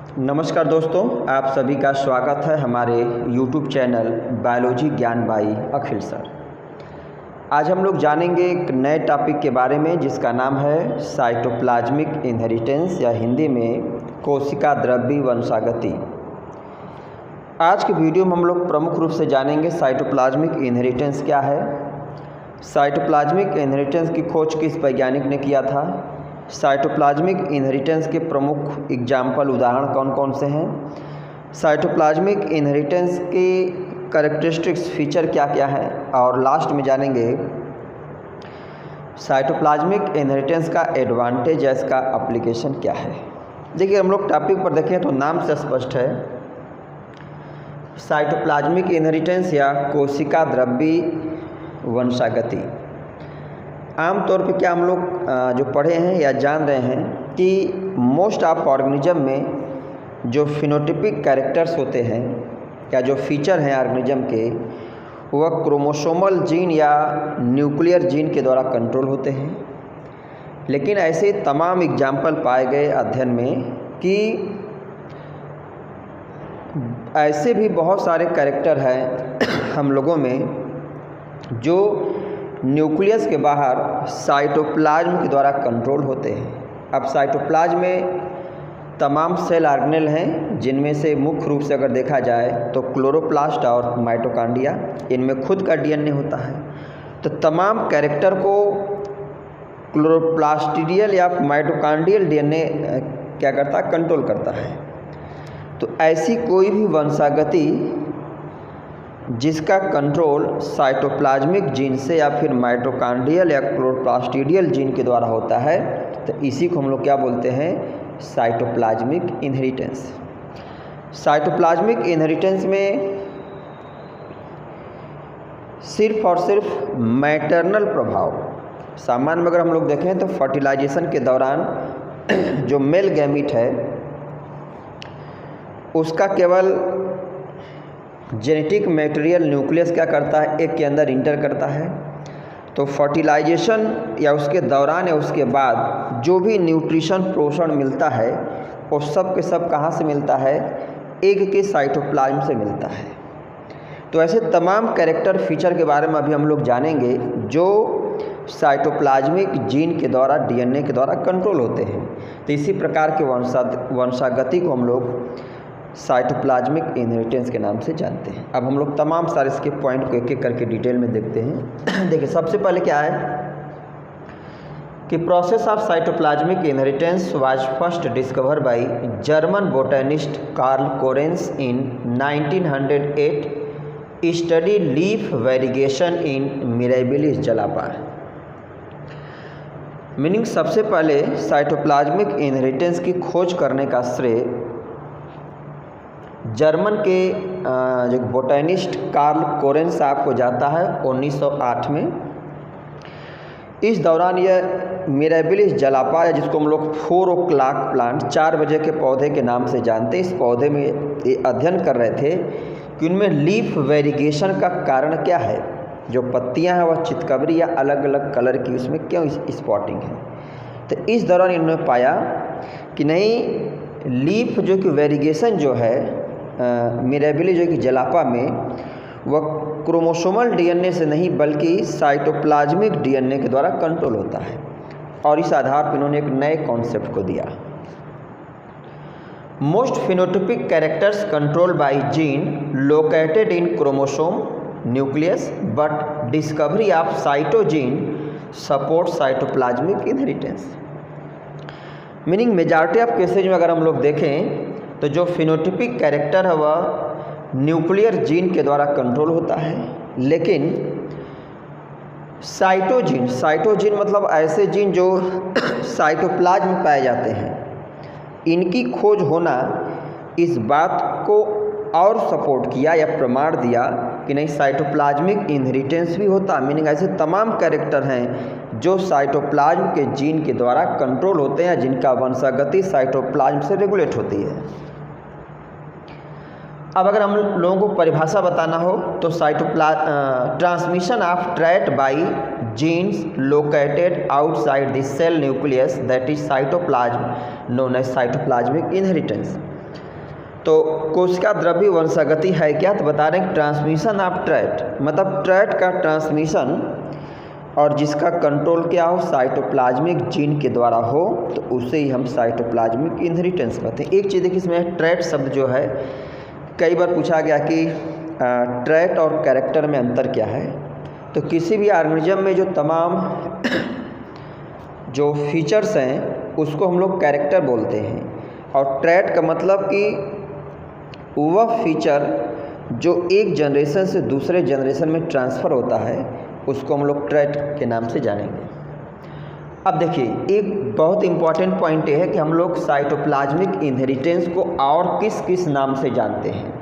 नमस्कार दोस्तों, आप सभी का स्वागत है हमारे YouTube चैनल बायोलॉजी ज्ञान बाई अखिल सर। आज हम लोग जानेंगे एक नए टॉपिक के बारे में जिसका नाम है साइटोप्लाज्मिक इनहेरिटेंस या हिंदी में कोशिका द्रव्य वंशागति। आज के वीडियो में हम लोग प्रमुख रूप से जानेंगे साइटोप्लाज्मिक इनहेरिटेंस क्या है, साइटोप्लाज्मिक इनहेरिटेंस की खोज किस वैज्ञानिक ने किया था, साइटोप्लाज्मिक इनहेरिटेंस के प्रमुख एग्जाम्पल उदाहरण कौन कौन से हैं, साइटोप्लाज्मिक इनहेरिटेंस के कैरेक्टरिस्टिक्स फीचर क्या क्या हैं, और लास्ट में जानेंगे साइटोप्लाज्मिक इनहेरिटेंस का एडवांटेज या इसका एप्लीकेशन क्या है। देखिए, हम लोग टॉपिक पर देखें तो नाम से स्पष्ट है, साइटोप्लाज्मिक इनहेरिटेंस या कोशिका द्रव्य वंशागति। आमतौर पे क्या हम लोग जो पढ़े हैं या जान रहे हैं कि मोस्ट ऑफ ऑर्गेनिज्म में जो फिनोटिपिक कैरेक्टर्स होते हैं या जो फीचर हैं ऑर्गेनिज्म के, वह क्रोमोसोमल जीन या न्यूक्लियर जीन के द्वारा कंट्रोल होते हैं। लेकिन ऐसे तमाम एग्जाम्पल पाए गए अध्ययन में कि ऐसे भी बहुत सारे कैरेक्टर हैं हम लोगों में जो न्यूक्लियस के बाहर साइटोप्लाज्म के द्वारा कंट्रोल होते हैं। अब साइटोप्लाज्म में तमाम सेल ऑर्गेनेल हैं, जिनमें से मुख्य रूप से अगर देखा जाए तो क्लोरोप्लास्ट और माइटोकॉन्ड्रिया, इनमें खुद का डीएनए होता है। तो तमाम कैरेक्टर को क्लोरोप्लास्टिडियल या माइटोकॉन्ड्रियल डीएनए क्या करता है, कंट्रोल करता है। तो ऐसी कोई भी वंशागति जिसका कंट्रोल साइटोप्लाज्मिक जीन से या फिर माइटोकॉन्ड्रियल या क्लोरोप्लास्टिडियल जीन के द्वारा होता है, तो इसी को हम लोग क्या बोलते हैं, साइटोप्लाज्मिक इनहेरिटेंस। साइटोप्लाज्मिक इनहेरिटेंस में सिर्फ और सिर्फ मैटरनल प्रभाव, सामान्य में अगर हम लोग देखें तो फर्टिलाइजेशन के दौरान जो मेल गैमीट है उसका केवल जेनेटिक मटेरियल न्यूक्लियस क्या करता है, एक के अंदर इंटर करता है। तो फर्टिलाइजेशन या उसके दौरान या उसके बाद जो भी न्यूट्रिशन पोषण मिलता है वो सब के सब कहाँ से मिलता है, एग के साइटोप्लाज्म से मिलता है। तो ऐसे तमाम कैरेक्टर फीचर के बारे में अभी हम लोग जानेंगे जो साइटोप्लाज्मिक जीन के द्वारा, डीएनए के द्वारा कंट्रोल होते हैं। तो इसी प्रकार के वंशागति को हम लोग साइटोप्लाज्मिक इनहेरिटेंस के नाम से जानते हैं। अब हम लोग तमाम सारे इसके पॉइंट को एक एक करके डिटेल में देखते हैं। देखिए, सबसे पहले क्या है कि process of cytoplasmic inheritance was first discover by German botanist Karl Correns in 1908 study leaf variegation in Mirabilis jalapa. Meaning, सबसे पहले साइटोप्लाज्मिक इनहेरिटेंस की खोज करने का श्रेय जर्मन के जो बोटैनिस्ट कार्ल कोरेंस साहब को जाता है 1908 में। इस दौरान यह मिराबिलिस जलापा, जिसको हम लोग 4 o'clock प्लांट, 4 बजे के पौधे के नाम से जानते हैं, इस पौधे में ये अध्ययन कर रहे थे कि उनमें लीफ वेरिगेशन का कारण क्या है, जो पत्तियां हैं वह चितकबरी या अलग अलग कलर की, उसमें क्यों स्पॉटिंग है। तो इस दौरान इन्होंने पाया कि नहीं, लीफ जो कि वेरिगेशन जो है मिराबिलिस जो कि जलापा में, वह क्रोमोसोमल डीएनए से नहीं बल्कि साइटोप्लाज्मिक डीएनए के द्वारा कंट्रोल होता है। और इस आधार पर इन्होंने एक नए कॉन्सेप्ट को दिया, most phenotypic characters control by gene located in chromosome nucleus but discovery of cytogene support cytoplasmic inheritance. Meaning, majority of cases में अगर हम लोग देखें तो जो फिनोटिपिक कैरेक्टर है वह न्यूक्लियर जीन के द्वारा कंट्रोल होता है, लेकिन साइटोजीन मतलब ऐसे जीन जो साइटोप्लाज्म में पाए जाते हैं, इनकी खोज होना इस बात को और सपोर्ट किया या प्रमाण दिया कि नहीं, साइटोप्लाज्मिक इनहेरिटेंस भी होता। मीनिंग, ऐसे तमाम कैरेक्टर हैं जो साइटोप्लाज्म के जीन के द्वारा कंट्रोल होते हैं, जिनका वंशागति साइटोप्लाज्म से रेगुलेट होती है। अब अगर हम लोगों को परिभाषा बताना हो तो transmission of trait by genes located outside the cell nucleus that is cytoplasm known as cytoplasmic inheritance. तो कोशिका द्रव्य वंशागति है क्या, तो बता रहे हैं ट्रांसमिशन ऑफ ट्रैट, मतलब ट्रैट का ट्रांसमिशन और जिसका कंट्रोल क्या हो, साइटोप्लाज्मिक जीन के द्वारा हो, तो उसे ही हम साइटोप्लाज्मिक इनहेरिटेंस कहते हैं। एक चीज़ देखिए, इसमें ट्रैट शब्द जो है कई बार पूछा गया कि ट्रैट और कैरेक्टर में अंतर क्या है। तो किसी भी ऑर्गेनिज्म में जो तमाम जो फीचर्स हैं उसको हम लोग कैरेक्टर बोलते हैं, और ट्रैट का मतलब कि वह फीचर जो एक जनरेशन से दूसरे जनरेशन में ट्रांसफ़र होता है उसको हम लोग ट्रैट के नाम से जानेंगे। अब देखिए, एक बहुत इम्पॉर्टेंट पॉइंट ये है कि हम लोग साइटोप्लाज्मिक इनहेरिटेंस को और किस किस नाम से जानते हैं।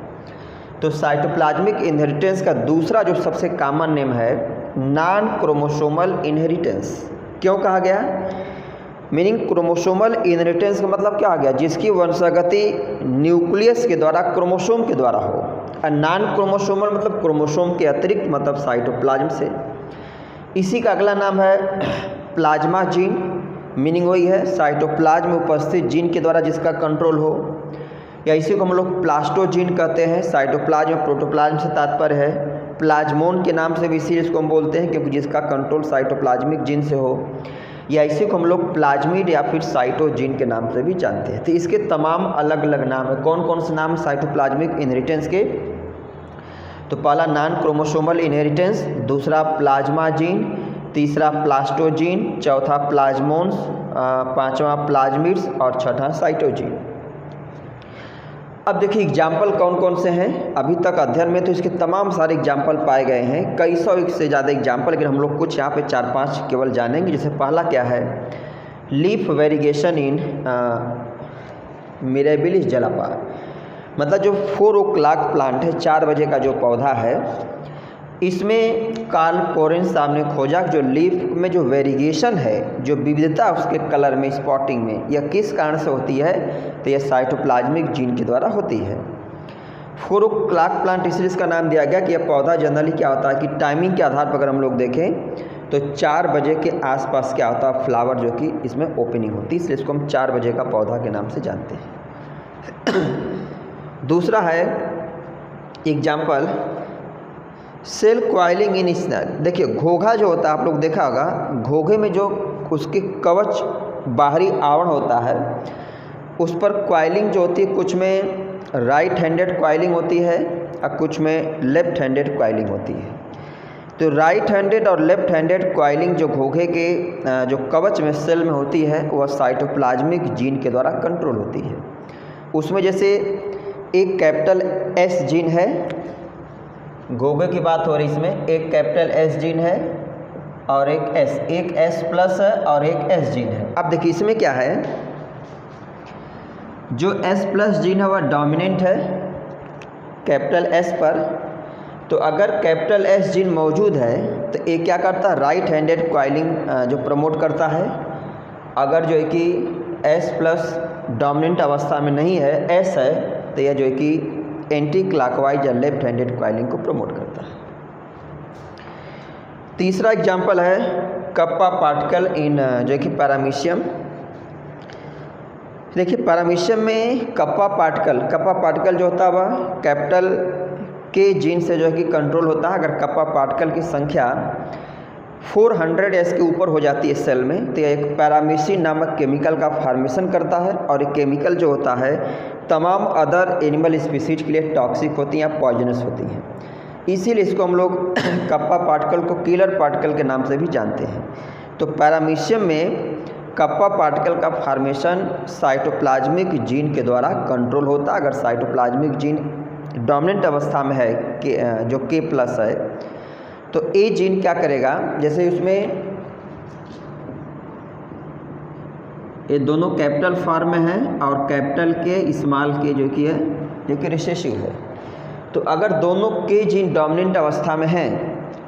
तो साइटोप्लाज्मिक इनहेरिटेंस का दूसरा जो सबसे कॉमन नेम है नॉन क्रोमोसोमल इनहेरिटेंस। क्यों कहा गया, मीनिंग क्रोमोसोमल इनहेरिटेंस का मतलब क्या आ गया, जिसकी वंशागति न्यूक्लियस के द्वारा, क्रोमोसोम के द्वारा हो। और नॉन क्रोमोसोमल मतलब क्रोमोसोम के अतिरिक्त, मतलब साइटोप्लाज्म से। इसी का अगला नाम है प्लाज्मा जीन, मीनिंग वही है साइटोप्लाज्म में उपस्थित जीन के द्वारा जिसका कंट्रोल हो, या इसी को हम लोग प्लास्टोजीन कहते हैं। साइटोप्लाज्म प्रोटोप्लाज्म से तात्पर्य है। प्लाज्मोन के नाम से भी इसी इसको हम बोलते हैं क्योंकि जिसका कंट्रोल साइटोप्लाज्मिक जीन से हो, या इसी को हम लोग प्लाज्मिड या फिर साइटोजीन के नाम से भी जानते हैं। तो इसके तमाम अलग अलग नाम है। कौन कौन से नाम है साइटोप्लाज्मिक इनहेरिटेंस के, तो पहला नॉन क्रोमोसोमल इनहेरिटेंस, दूसरा प्लाज्मा जीन, तीसरा प्लास्टोजीन, चौथा प्लाज्मोन्स, पांचवा प्लाज्मिड्स और छठा साइटोजीन। अब देखिए एग्जाम्पल कौन कौन से हैं। अभी तक अध्ययन में तो इसके तमाम सारे एग्जाम्पल पाए गए हैं, कई सौ से ज़्यादा एग्जाम्पल, लेकिन हम लोग कुछ यहाँ पे 4-5 केवल जानेंगे। जैसे पहला क्या है, लीफ वेरिगेशन इन मिरेबिलिस जलापा, मतलब जो 4 o'clock प्लांट है, 4 बजे का जो पौधा है, इसमें कार्ल कोरेन साहब ने खोजा जो लीफ में जो वेरिगेशन है, जो विविधता उसके कलर में, स्पॉटिंग में, यह किस कारण से होती है, तो यह साइटोप्लाज्मिक जीन के द्वारा होती है। 4 o'clock प्लांट इसलिए इसका नाम दिया गया कि यह पौधा जनरली क्या होता है कि टाइमिंग के आधार पर अगर हम लोग देखें तो 4 बजे के आसपास क्या होता है, फ्लावर जो कि इसमें ओपनिंग होती है, इसलिए इसको हम 4 बजे का पौधा के नाम से जानते हैं। दूसरा है एग्जाम्पल सेल क्वाइलिंग इन स्नेल। देखिए घोघा जो होता है, आप लोग देखा होगा, घोघे में जो उसके कवच बाहरी आवरण होता है उस पर क्वाइलिंग जो होती है, कुछ में राइट हैंडेड क्वाइलिंग होती है और कुछ में लेफ्ट हैंडेड क्वाइलिंग होती है। तो राइट हैंडेड और लेफ्ट हैंडेड क्वाइलिंग जो घोघे के जो कवच में सेल में होती है वह साइटोप्लाज्मिक जीन के द्वारा कंट्रोल होती है। उसमें जैसे एक कैपिटल एस जीन है, घोघे की बात हो रही, इसमें एक कैपिटल एस जीन है और एक एस प्लस है और एक एस जीन है। अब देखिए इसमें क्या है, जो एस प्लस जीन है वह डोमिनेंट है कैपिटल एस पर। तो अगर कैपिटल एस जीन मौजूद है तो ये क्या करता है, राइट हैंडेड क्वाइलिंग जो प्रमोट करता है। अगर जो है कि एस प्लस डोमिनेंट अवस्था में नहीं है, एस है, तो यह जो है कि एंटी क्लॉकवाइज या लेफ्ट हैंडेड क्वाइलिंग को प्रमोट करता है। तीसरा एग्जांपल है कप्पा पार्टिकल इन जो कि पैरामीशियम। देखिए पैरामीशियम में कप्पा पार्टिकल जो होता है वह कैपिटल के जीन से जो है कि कंट्रोल होता है। अगर कप्पा पार्टिकल की संख्या 400s के ऊपर हो जाती है सेल में, तो एक पैरामीसिन नामक केमिकल का फॉर्मेशन करता है, और ये केमिकल जो होता है तमाम अदर एनिमल स्पीसीज के लिए टॉक्सिक होती हैं या पॉइजनस होती हैं। इसीलिए इसको हम लोग कप्पा पार्टिकल को किलर पार्टिकल के नाम से भी जानते हैं। तो पैरामीशियम में कप्पा पार्टिकल का फॉर्मेशन साइटोप्लाज्मिक जीन के द्वारा कंट्रोल होता है। अगर साइटोप्लाज्मिक जीन डोमिनेंट अवस्था में है जो K+ है, तो ए जीन क्या करेगा, जैसे उसमें ये दोनों कैपिटल फॉर्म में है और कैपिटल के स्मॉल के जो कि है जो कि रिसेसिव है। तो अगर दोनों के जीन डोमिनेंट अवस्था में हैं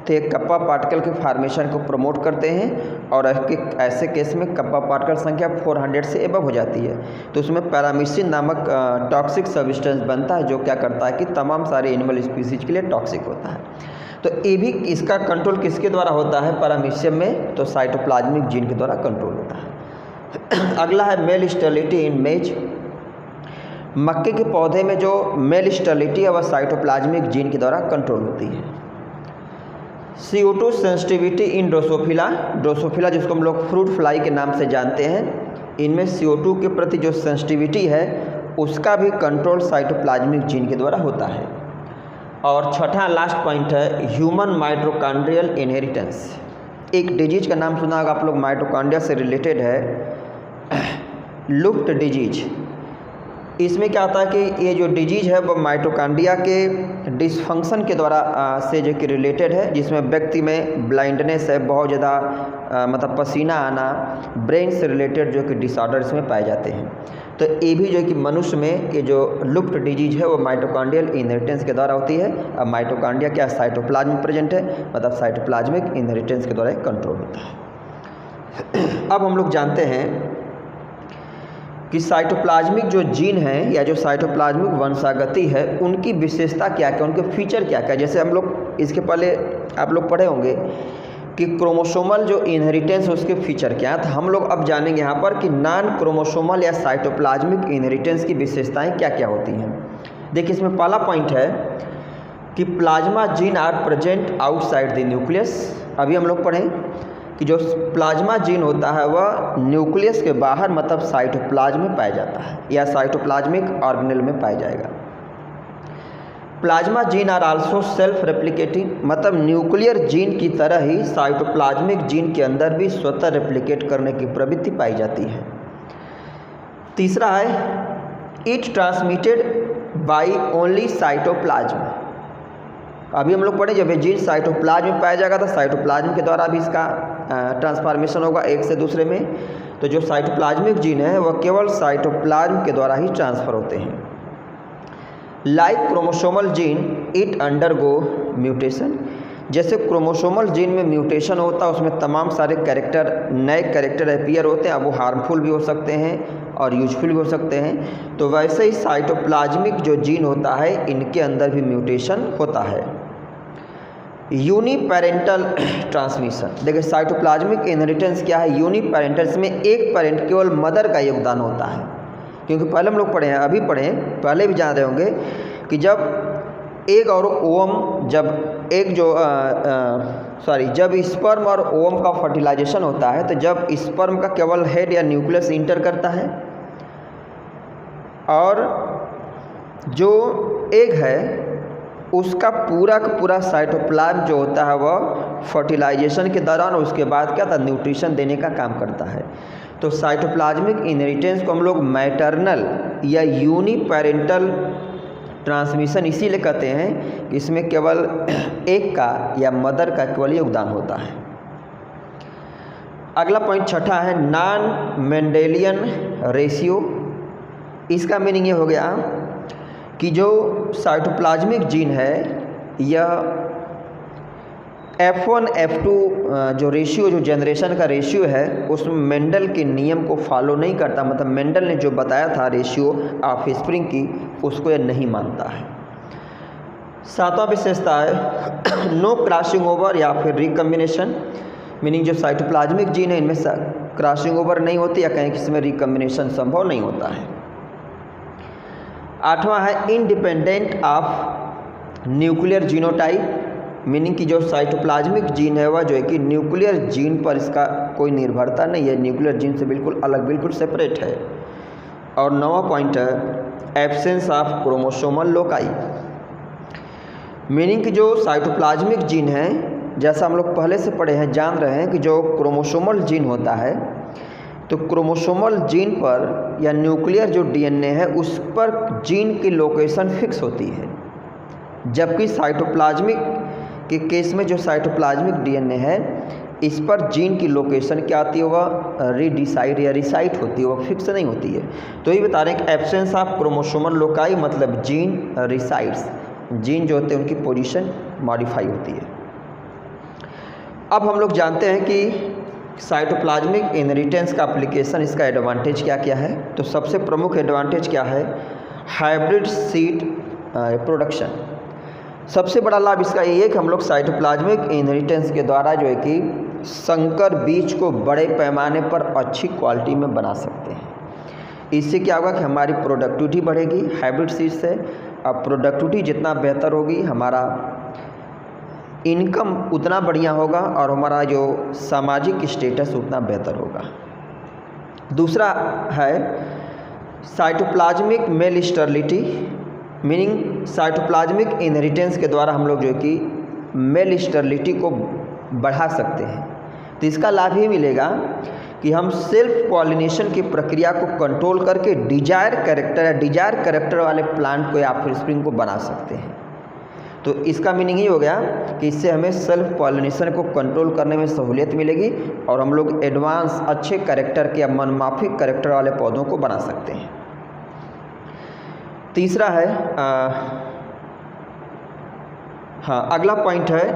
तो ये कप्पा पार्टिकल के फॉर्मेशन को प्रमोट करते हैं, और ऐसे केस में कप्पा पार्टिकल संख्या 400 से एबव हो जाती है तो उसमें पैरामीसिन नामक टॉक्सिक सब्सटेंस बनता है, जो क्या करता है कि तमाम सारे एनिमल स्पीसीज के लिए टॉक्सिक होता है। तो ये भी इसका कंट्रोल किसके द्वारा होता है पैरामीशियम में, तो साइटोप्लाज्मिक जीन के द्वारा कंट्रोल होता है। अगला है मेल स्टेरिलिटी इन मेज। मक्के के पौधे में जो मेल स्टेरिलिटी है वह साइटोप्लाज्मिक जीन के द्वारा कंट्रोल होती है। CO2 सेंसिटिविटी इन ड्रोसोफिला, ड्रोसोफिला जिसको हम लोग फ्रूट फ्लाई के नाम से जानते हैं, इनमें CO2 के प्रति जो सेंसिटिविटी है उसका भी कंट्रोल साइटोप्लाज्मिक जीन के द्वारा होता है। और छठा लास्ट पॉइंट है ह्यूमन माइटोकॉन्ड्रियल इनहेरिटेंस। एक डिजीज का नाम सुना होगा आप लोग, माइटोकॉन्ड्रिया से रिलेटेड है, लुप्त डिजीज। इसमें क्या होता है कि ये जो डिजीज है वो माइटोकॉन्ड्रिया के डिसफंक्शन के द्वारा से जो कि रिलेटेड है, जिसमें व्यक्ति में ब्लाइंडनेस है, बहुत ज़्यादा मतलब पसीना आना, ब्रेन से रिलेटेड जो कि डिसऑर्डर इसमें पाए जाते हैं। तो ये भी जो है कि मनुष्य में ये जो लुप्त डिजीज है वो माइटोकॉन्ड्रियल इनहेरिटेंस के द्वारा होती है। अब माइटोकॉन्ड्रिया क्या साइटोप्लाज्म में प्रेजेंट है, मतलब साइटोप्लाज्मिक इनहेरिटेंस के द्वारा कंट्रोल होता है। अब हम लोग जानते हैं कि साइटोप्लाज्मिक जो जीन है या जो साइटोप्लाज्मिक वंशागति है उनकी विशेषता क्या क्या, उनके फीचर क्या क्या। जैसे हम लोग इसके पहले आप लोग पढ़े होंगे कि क्रोमोसोमल जो इनहेरिटेंस उसके फीचर क्या है, तो हम लोग अब जानेंगे यहाँ पर कि नॉन क्रोमोसोमल या साइटोप्लाज्मिक इनहेरिटेंस की विशेषताएं क्या क्या होती हैं। देखिए इसमें पहला पॉइंट है कि plasma gene are present outside the nucleus. अभी हम लोग पढ़ें कि जो प्लाज्मा जीन होता है वह न्यूक्लियस के बाहर मतलब साइटोप्लाज्म में पाया जाता है या साइटोप्लाज्मिक ऑर्गेनेल में पाया जाएगा। Plasma gene are also self replicating, मतलब न्यूक्लियर जीन की तरह ही साइटोप्लाज्मिक जीन के अंदर भी स्वतः रेप्लिकेट करने की प्रवृत्ति पाई जाती है। तीसरा है it transmitted by only cytoplasm. अभी हम लोग पढ़े जब ये जीन साइटोप्लाज्म में पाया जाएगा तो साइटोप्लाज्म के द्वारा भी इसका ट्रांसफॉर्मेशन होगा एक से दूसरे में। तो जो साइटोप्लाज्मिक जीन है वह केवल साइटोप्लाज्म के द्वारा ही ट्रांसफ़र होते हैं। Like chromosomal gene it undergo mutation, जैसे क्रोमोसोमल जीन में म्यूटेशन होता है उसमें तमाम सारे कैरेक्टर नए कैरेक्टर अपीयर होते हैं। अब वो हार्मफुल भी हो सकते हैं और यूजफुल भी हो सकते हैं। तो वैसे ही साइटोप्लाज्मिक जो जीन होता है इनके अंदर भी म्यूटेशन होता है। यूनिपेरेंटल ट्रांसमिशन, देखिए साइटोप्लाज्मिक इनहेरिटेंस क्या है, यूनिपेरेंटल, इसमें एक पेरेंट केवल मदर का योगदान होता है। क्योंकि पहले हम लोग पढ़े हैं, अभी पढ़े हैं, पहले भी जान रहे होंगे कि जब एग और ओवम, जब एक जो जब स्पर्म और ओवम का फर्टिलाइजेशन होता है तो जब स्पर्म का केवल हेड या न्यूक्लियस इंटर करता है और जो एग है उसका पूरा का पूरा साइटोप्लाज्म जो होता है वह फर्टिलाइजेशन के दौरान उसके बाद क्या था न्यूट्रिशन देने का काम करता है। तो साइटोप्लाज्मिक इनहेरिटेंस को हम लोग मैटरनल या यूनिपेरेंटल ट्रांसमिशन इसीलिए कहते हैं कि इसमें केवल एक का या मदर का केवल योगदान होता है। अगला पॉइंट छठा है नॉन मेंडेलियन रेशियो। इसका मीनिंग ये हो गया कि जो साइटोप्लाज्मिक जीन है यह F1 F2 जो रेशियो, जो जनरेशन का रेशियो है उसमें मेंडल के नियम को फॉलो नहीं करता, मतलब मेंडल ने जो बताया था रेशियो ऑफ स्प्रिंग की उसको यह नहीं मानता है। सातवां विशेषता है नो क्रॉसिंग ओवर या फिर रिकम्बिनेशन, मीनिंग जो साइटोप्लाज्मिक जीन है इनमें क्रॉसिंग ओवर नहीं होती या कहीं किसी में रिकम्बिनेशन संभव नहीं होता है। आठवां है independent of nuclear genotype, meaning कि जो साइटोप्लाज्मिक जीन है वह जो है कि न्यूक्लियर जीन पर इसका कोई निर्भरता नहीं है, न्यूक्लियर जीन से बिल्कुल अलग, बिल्कुल सेपरेट है। और नौवां पॉइंट है absence of chromosomal loci, meaning कि जो साइटोप्लाज्मिक जीन है जैसा हम लोग पहले से पढ़े हैं, जान रहे हैं कि जो क्रोमोसोमल जीन होता है तो क्रोमोसोमल जीन पर या न्यूक्लियर जो डीएनए है उस पर जीन की लोकेशन फिक्स होती है, जबकि साइटोप्लाज्मिक के केस में जो साइटोप्लाज्मिक डीएनए है इस पर जीन की लोकेशन क्या आती है, वह रीडिसाइड या रिसाइट होती है, वह फिक्स नहीं होती है। तो ये बता रहे हैं कि एब्सेंस ऑफ क्रोमोसोमल लोकाई मतलब जीन रिसाइड्स, जीन जो होते हैं उनकी पोजीशन मॉडिफाई होती है। अब हम लोग जानते हैं कि साइटोप्लाज्मिक इनहेरिटेंस का एप्लीकेशन, इसका एडवांटेज क्या क्या है। तो सबसे प्रमुख एडवांटेज क्या है, हाइब्रिड सीड प्रोडक्शन। सबसे बड़ा लाभ इसका ये है कि हम लोग साइटोप्लाज्मिक इनहेरिटेंस के द्वारा जो है कि संकर बीज को बड़े पैमाने पर अच्छी क्वालिटी में बना सकते हैं। इससे क्या होगा कि हमारी प्रोडक्टिविटी बढ़ेगी हाइब्रिड सीड से। अब प्रोडक्टिविटी जितना बेहतर होगी, हमारा इनकम उतना बढ़िया होगा और हमारा जो सामाजिक स्टेटस उतना बेहतर होगा। दूसरा है cytoplasmic male sterility, meaning cytoplasmic inheritance के द्वारा हम लोग जो है कि मेल स्टेरिलिटी को बढ़ा सकते हैं। तो इसका लाभ ये मिलेगा कि हम सेल्फ पॉलिनेशन की प्रक्रिया को कंट्रोल करके डिजायर कैरेक्टर वाले प्लांट को या फिर स्प्रिंग को बना सकते हैं। तो इसका मीनिंग ये हो गया कि इससे हमें सेल्फ पॉलिनेशन को कंट्रोल करने में सहूलियत मिलेगी और हम लोग एडवांस अच्छे कैरेक्टर के या मनमाफिक कैरेक्टर वाले पौधों को बना सकते हैं। तीसरा है अगला पॉइंट है,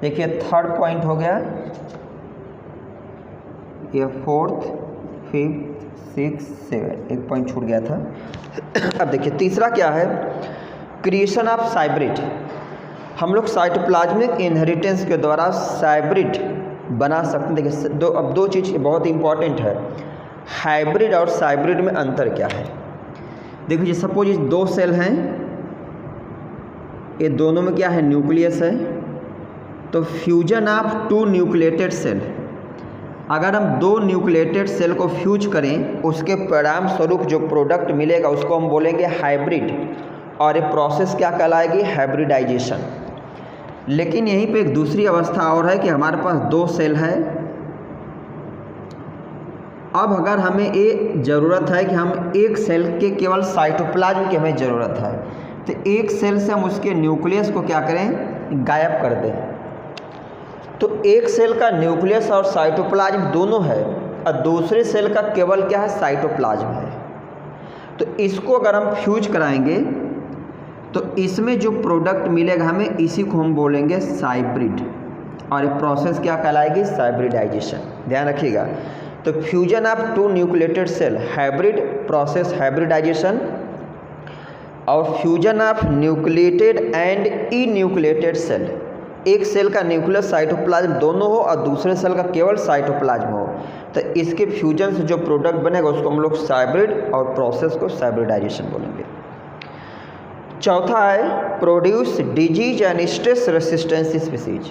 देखिए थर्ड पॉइंट हो गया, ये फोर्थ, फिफ्थ, सिक्स, सेवन, एक पॉइंट छूट गया था। अब देखिए तीसरा क्या है, क्रिएशन ऑफ हाइब्रिड। हम लोग साइटोप्लाज्मिक इनहेरिटेंस के द्वारा हाइब्रिड बना सकते हैं। देखिए दो चीज़ बहुत इंपॉर्टेंट है, हाइब्रिड और हाइब्रिड में अंतर क्या है। देखिए सपोज ये दो सेल हैं, ये दोनों में क्या है, न्यूक्लियस है। तो fusion of two nucleated cell, अगर हम दो न्यूक्लिएटेड सेल को फ्यूज करें, उसके परिणाम स्वरूप जो प्रोडक्ट मिलेगा उसको हम बोलेंगे हाइब्रिड, और ये प्रोसेस क्या कहलाएगी, हाइब्रिडाइजेशन। लेकिन यहीं पे एक दूसरी अवस्था और है कि हमारे पास दो सेल है। अब अगर हमें ये ज़रूरत है कि हम एक सेल के केवल साइटोप्लाज्म की हमें ज़रूरत है, तो एक सेल से हम उसके न्यूक्लियस को क्या करें, गायब कर दें। तो एक सेल का न्यूक्लियस और साइटोप्लाज्म दोनों है और दूसरे सेल का केवल क्या है, साइटोप्लाज्म है। तो इसको अगर हम फ्यूज कराएंगे तो इसमें जो प्रोडक्ट मिलेगा हमें, इसी को हम बोलेंगे हाइब्रिड, और ये प्रोसेस क्या कहलाएगी, हाइब्रिडाइजेशन। ध्यान रखिएगा। तो fusion of two nucleated cell, hybrid process, hybridization, और fusion of nucleated and enucleated cell, एक सेल का न्यूक्लियस साइटोप्लाज्म दोनों हो और दूसरे सेल का केवल साइटोप्लाज्म हो, तो इसके फ्यूजन से जो प्रोडक्ट बनेगा उसको हम लोग हाइब्रिड और प्रोसेस को हाइब्रिडाइजेशन बोलेंगे। चौथा है produce disease and stress resistance species.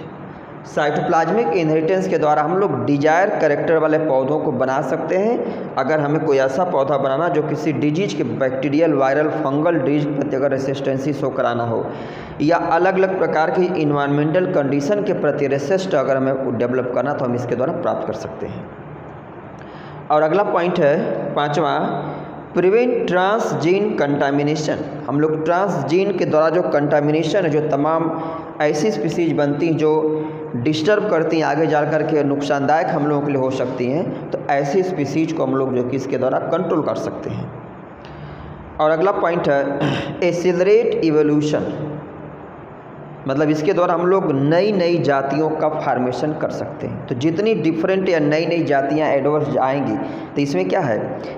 Cytoplasmic inheritance के द्वारा हम लोग डिजायर कैरेक्टर वाले पौधों को बना सकते हैं। अगर हमें कोई ऐसा पौधा बनाना जो किसी डिजीज के, बैक्टीरियल, वायरल, फंगल डिजीज के प्रति अगर रेसिस्टेंसी शो कराना हो, या अलग अलग प्रकार की इन्वायरमेंटल कंडीशन के प्रति रेसिस्ट अगर हमें डेवलप करना, तो हम इसके द्वारा प्राप्त कर सकते हैं। और अगला पॉइंट है पाँचवा, प्रिवेंट ट्रांसजीन कंटामिनेशन। हम लोग ट्रांसजीन के द्वारा जो कंटामिनेशन है, जो तमाम ऐसी स्पीसीज बनती हैं जो डिस्टर्ब करती हैं, आगे जा कर के नुकसानदायक हम लोगों के लिए हो सकती हैं, तो ऐसी स्पीसीज को हम लोग जो कि इसके द्वारा कंट्रोल कर सकते हैं। और अगला पॉइंट है एक्सेलरेट इवोल्यूशन, मतलब इसके द्वारा हम लोग नई नई जातियों का फार्मेशन कर सकते हैं। तो जितनी डिफरेंट या नई नई जातियाँ एडवर्स आएंगी, तो इसमें क्या है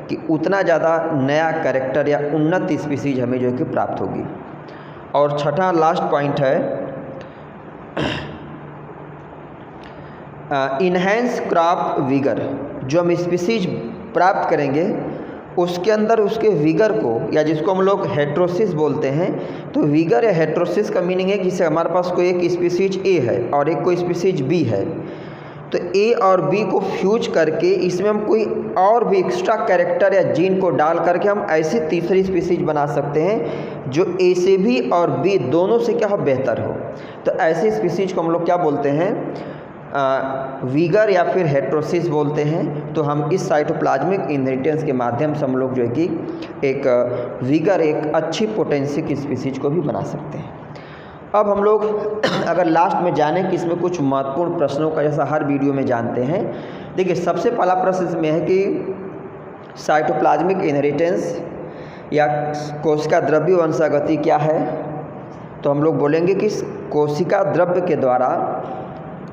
कि उतना ज़्यादा नया कैरेक्टर या उन्नत स्पीसीज हमें जो है कि प्राप्त होगी। और छठा लास्ट पॉइंट है इन्हेंस क्रॉप विगर। जो हम स्पीसीज प्राप्त करेंगे उसके अंदर उसके विगर को, या जिसको हम लोग हेट्रोसिस बोलते हैं, तो विगर या हेट्रोसिस का मीनिंग है कि जैसे हमारे पास कोई एक स्पीसीज ए है और एक कोई स्पीसीज बी है, तो ए और बी को फ्यूज करके इसमें हम कोई और भी एक्स्ट्रा कैरेक्टर या जीन को डाल करके हम ऐसी तीसरी स्पीसीज बना सकते हैं जो ए से भी और बी दोनों से क्या हो, बेहतर हो। तो ऐसी स्पीसीज को हम लोग क्या बोलते हैं, विगर या फिर हेट्रोसिस बोलते हैं। तो हम इस साइटोप्लाज्मिक इनहेरिटेंस के माध्यम से हम लोग जो है कि एक विगर, एक अच्छी पोटेंसी की स्पीसीज को भी बना सकते हैं। अब हम लोग अगर लास्ट में जाने कि इसमें कुछ महत्वपूर्ण प्रश्नों का, जैसा हर वीडियो में जानते हैं, देखिए सबसे पहला प्रश्न इसमें है कि साइटोप्लाज्मिक इनहेरिटेंस या कोशिका द्रव्य वंशागति क्या है। तो हम लोग बोलेंगे कि कोशिका द्रव्य के द्वारा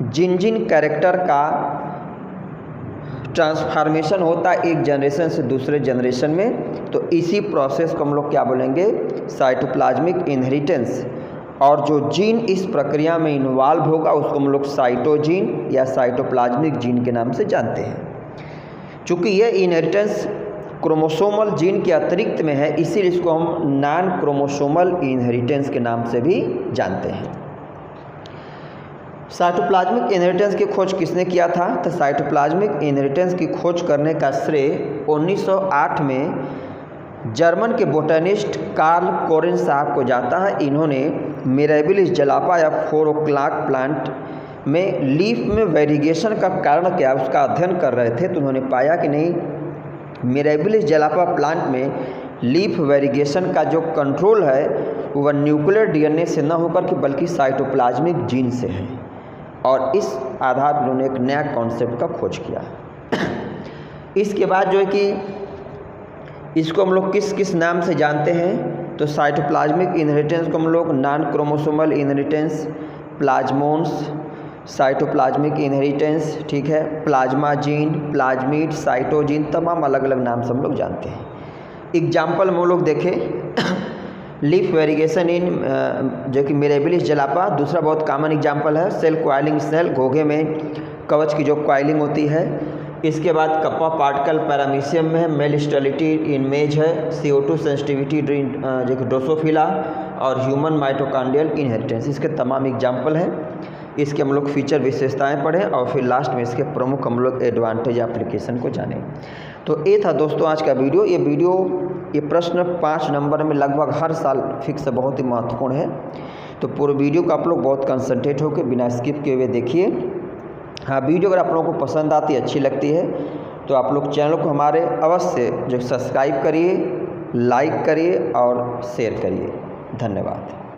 जिन जिन कैरेक्टर का ट्रांसफॉर्मेशन होता है एक जनरेशन से दूसरे जनरेशन में, तो इसी प्रोसेस को हम लोग क्या बोलेंगे, साइटोप्लाज्मिक इनहेरिटेंस। और जो जीन इस प्रक्रिया में इन्वॉल्व होगा उसको हम लोग साइटोजीन या साइटोप्लाज्मिक जीन के नाम से जानते हैं। चूँकि ये इनहेरिटेंस क्रोमोसोमल जीन के अतिरिक्त में है, इसीलिए इसको हम नॉन क्रोमोसोमल इनहेरिटेंस के नाम से भी जानते हैं। साइटोप्लाज्मिक इनहेरिटेंस की खोज किसने किया था? तो साइटोप्लाज्मिक इनहेरिटेंस की खोज करने का श्रेय 1908 में जर्मन के बोटनिस्ट कार्ल कोरेन साहब को जाता है। इन्होंने मिराबिलिस जलापा या 4 o'clock प्लांट में लीफ में वेरिगेशन का कारण क्या है उसका अध्ययन कर रहे थे, तो उन्होंने पाया कि नहीं, मिराबिलिस जलापा प्लांट में लीफ वेरिगेशन का जो कंट्रोल है वह न्यूक्लियर डीएनए से न होकर के बल्कि साइटोप्लाज्मिक जीन से है, और इस आधार पर उन्होंने एक नया कॉन्सेप्ट का खोज किया। इसके बाद जो है कि इसको हम लोग किस किस नाम से जानते हैं, तो साइटोप्लाज्मिक इनहेरिटेंस को हम लोग non chromosomal inheritance, plasmons, cytoplasmic inheritance, ठीक है, प्लाज्मा जीन, प्लाज्मिड, साइटोजीन, तमाम अलग अलग नाम से हम लोग जानते हैं। एग्जाम्पल में हम लोग देखें, लीफ वेरिगेशन इन जो कि मिराबिलिस जलापा, दूसरा बहुत कॉमन एग्जाम्पल है सेल क्वाइलिंग सेल, घोंघे में कवच की जो क्वाइलिंग होती है। इसके बाद कप्पा पार्टिकल पैरामीशियम में है, मेल स्टेरिलिटी इन मेज है, CO2 सेंसिटिविटी जो कि ड्रोसोफिला, और ह्यूमन माइटोकॉन्ड्रियल इनहेरिटेंस, इसके तमाम एग्जाम्पल हैं। इसके हम लोग फीचर विशेषताएं पढ़ें और फिर लास्ट में इसके प्रमुख हम लोग एडवांटेज एप्लीकेशन को जानें। तो ये था दोस्तों आज का वीडियो। ये प्रश्न 5 नंबर में लगभग हर साल फिक्स बहुत ही महत्वपूर्ण है, तो पूरे वीडियो को आप लोग बहुत कंसंट्रेट होकर बिना स्किप किए हुए देखिए। हाँ, वीडियो अगर आप लोगों को पसंद आती है, अच्छी लगती है, तो आप लोग चैनल को हमारे अवश्य जो सब्सक्राइब करिए, लाइक करिए और शेयर करिए। धन्यवाद।